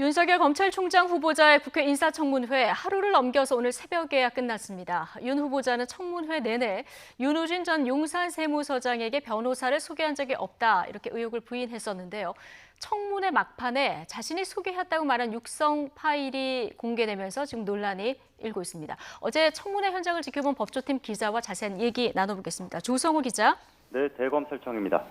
윤석열 검찰총장 후보자의 국회 인사청문회 하루를 넘겨서 오늘 새벽에야 끝났습니다. 윤 후보자는 청문회 내내 윤우진 전 용산세무서장에게 변호사를 소개한 적이 없다 이렇게 의혹을 부인했었는데요. 청문회 막판에 자신이 소개했다고 말한 육성 파일이 공개되면서 지금 논란이 일고 있습니다. 어제 청문회 현장을 지켜본 법조팀 기자와 자세한 얘기 나눠보겠습니다. 조성우 기자. 네, 대검찰청입니다.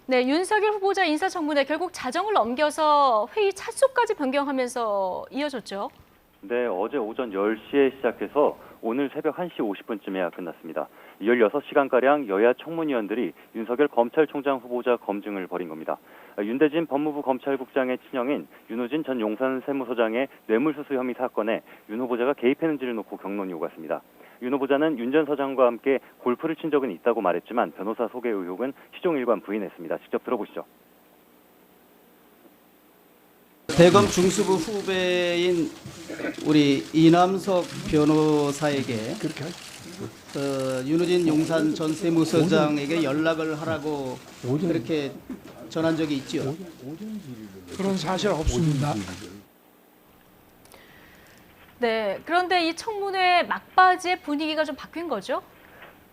네, 윤석열 후보자 인사청문회 결국 자정을 넘겨서 회의 차수까지 변경하면서 이어졌죠. 네, 어제 오전 10시에 시작해서 오늘 새벽 1시 50분쯤에야 끝났습니다. 16시간가량 여야 청문위원들이 윤석열 검찰총장 후보자 검증을 벌인 겁니다. 윤대진 법무부 검찰국장의 친형인 윤우진 전 용산세무서장의 뇌물수수 혐의 사건에 윤 후보자가 개입했는지를 놓고 경론이 오갔습니다. 윤 후보자는 윤 전 서장과 함께 골프를 친 적은 있다고 말했지만 변호사 소개 의혹은 시종일관 부인했습니다. 직접 들어보시죠. 대검 중수부 후배인 우리 이남석 변호사에게 윤우진 용산 전 세무서장에게 연락을 하라고 그렇게 전한 적이 있지요. 그런 사실 없습니다. 네, 그런데 이 청문회 막바지의 분위기가 좀 바뀐 거죠?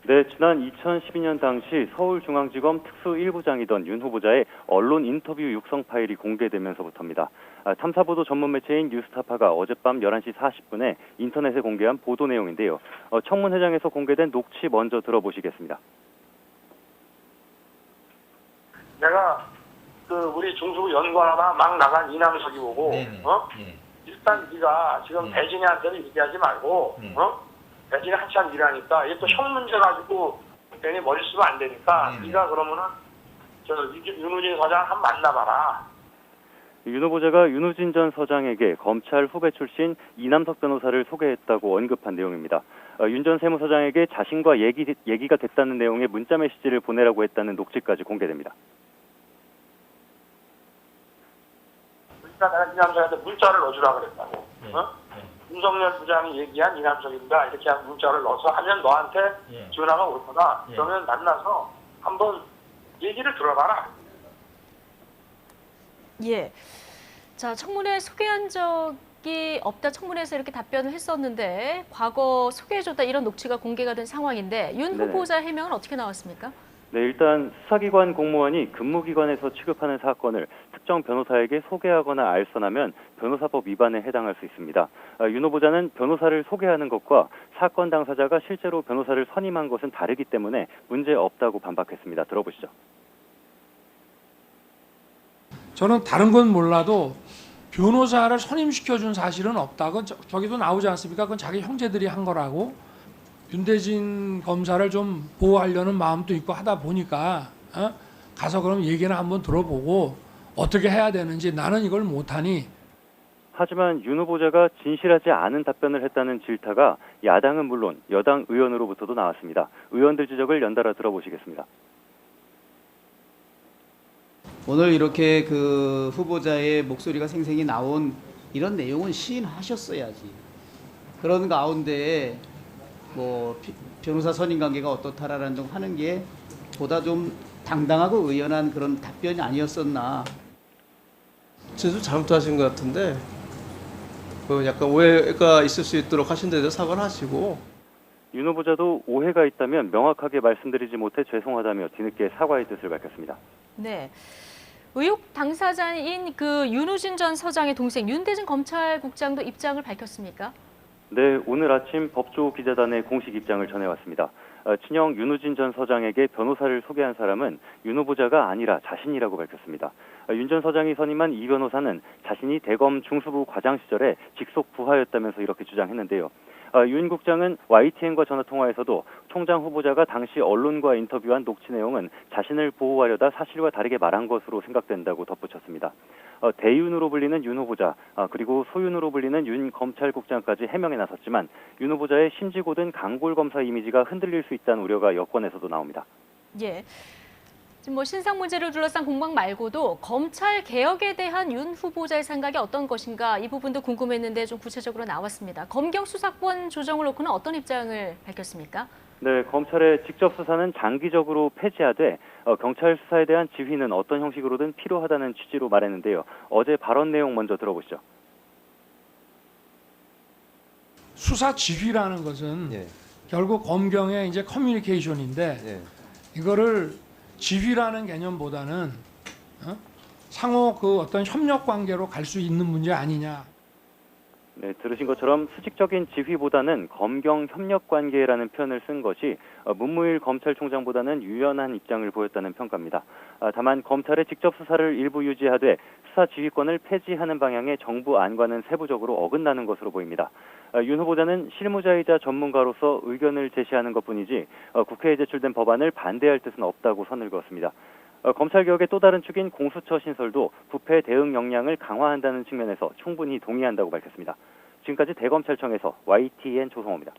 네, 지난 2012년 당시 서울중앙지검 특수 1부장이던 윤 후보자의 언론 인터뷰 육성 파일이 공개되면서부터입니다. 탐사보도 전문 매체인 뉴스타파가 어젯밤 11시 40분에 인터넷에 공개한 보도 내용인데요. 청문회장에서 공개된 녹취 먼저 들어보시겠습니다. 내가 우리 중수부 연구하다 막 나간 이남석이 보고 일단 네가 지금 배진이한테는 얘기하지 말고 배진이 한참 일하니까 이게 또 형 문제 가지고 괜히 머리 쓰면 안 되니까 네가 그러면은 윤우진 서장 한번 만나봐라. 윤 후보자가 윤우진 전 서장에게 검찰 후배 출신 이남석 변호사를 소개했다고 언급한 내용입니다. 윤 전 세무서장에게 자신과 얘기가 됐다는 내용의 문자 메시지를 보내라고 했다는 녹취까지 공개됩니다. 그러니까 내가 이남석한테 문자를 넣어주라 그랬다고. 윤석열 부장이 얘기한 이남석입니다. 이렇게 문자를 넣어서 하면 너한테 전화가 올 거다. 그러면 만나서 한번 얘기를 들어봐라. 예. 자, 청문회 소개한 적이 없다. 청문회에서 이렇게 답변을 했었는데 과거 소개해줬다 이런 녹취가 공개가 된 상황인데 윤 후보자 해명은 어떻게 나왔습니까? 네, 일단 수사기관 공무원이 근무기관에서 취급하는 사건을 특정 변호사에게 소개하거나 알선하면 변호사법 위반에 해당할 수 있습니다. 윤 후보자는 변호사를 소개하는 것과 사건 당사자가 실제로 변호사를 선임한 것은 다르기 때문에 문제 없다고 반박했습니다. 들어보시죠. 저는 다른 건 몰라도 변호사를 선임시켜준 사실은 없다고 저기도 나오지 않습니까? 그건 자기 형제들이 한 거라고. 윤대진 검사를 좀 보호하려는 마음도 있고 하다 보니까 가서 그럼 얘기나 한번 들어보고 어떻게 해야 되는지 나는 이걸 못하니. 하지만 윤 후보자가 진실하지 않은 답변을 했다는 질타가 야당은 물론 여당 의원으로부터도 나왔습니다. 의원들 지적을 연달아 들어보시겠습니다. 오늘 이렇게 그 후보자의 목소리가 생생히 나온 이런 내용은 시인하셨어야지. 그런 가운데 뭐 변호사 선임 관계가 어떻다라는 등 하는 게 보다 좀 당당하고 의연한 그런 답변이 아니었었나. 진짜 잘못하신 것 같은데 약간 오해가 있을 수 있도록 하신 데 대해서 사과를 하시고. 윤 후보자도 오해가 있다면 명확하게 말씀드리지 못해 죄송하다며 뒤늦게 사과의 뜻을 밝혔습니다. 네. 의혹 당사자인 그 윤우진 전 서장의 동생 윤대진 검찰국장도 입장을 밝혔습니까? 네, 오늘 아침 법조 기자단에 공식 입장을 전해왔습니다. 친형 윤우진 전 서장에게 변호사를 소개한 사람은 윤 후보자가 아니라 자신이라고 밝혔습니다. 윤 전 서장이 선임한 이 변호사는 자신이 대검 중수부 과장 시절에 직속 부하였다면서 이렇게 주장했는데요. 윤 국장은 YTN과 전화통화에서도 총장 후보자가 당시 언론과 인터뷰한 녹취 내용은 자신을 보호하려다 사실과 다르게 말한 것으로 생각된다고 덧붙였습니다. 대윤으로 불리는 윤 후보자, 그리고 소윤으로 불리는 윤 검찰국장까지 해명에 나섰지만 윤 후보자의 심지고든 강골 검사 이미지가 흔들릴 수 있다는 우려가 여권에서도 나옵니다. 예. 지금 뭐 신상 문제를 둘러싼 공방 말고도 검찰 개혁에 대한 윤 후보자의 생각이 어떤 것인가 이 부분도 궁금했는데 좀 구체적으로 나왔습니다. 검경 수사권 조정을 놓고는 어떤 입장을 밝혔습니까? 네, 검찰의 직접 수사는 장기적으로 폐지하되 경찰 수사에 대한 지휘는 어떤 형식으로든 필요하다는 취지로 말했는데요. 어제 발언 내용 먼저 들어보시죠. 수사 지휘라는 것은 예. 결국 검경의 이제 커뮤니케이션인데 예. 이거를 지휘라는 개념보다는 상호 그 어떤 협력 관계로 갈 수 있는 문제 아니냐. 네, 들으신 것처럼 수직적인 지휘보다는 검경 협력 관계라는 표현을 쓴 것이 문무일 검찰총장보다는 유연한 입장을 보였다는 평가입니다. 다만 검찰의 직접 수사를 일부 유지하되 수사 지휘권을 폐지하는 방향의 정부 안과는 세부적으로 어긋나는 것으로 보입니다. 윤 후보자는 실무자이자 전문가로서 의견을 제시하는 것뿐이지 국회에 제출된 법안을 반대할 뜻은 없다고 선을 그었습니다. 검찰개혁의 또 다른 축인 공수처 신설도 부패 대응 역량을 강화한다는 측면에서 충분히 동의한다고 밝혔습니다. 지금까지 대검찰청에서 YTN 조성호입니다.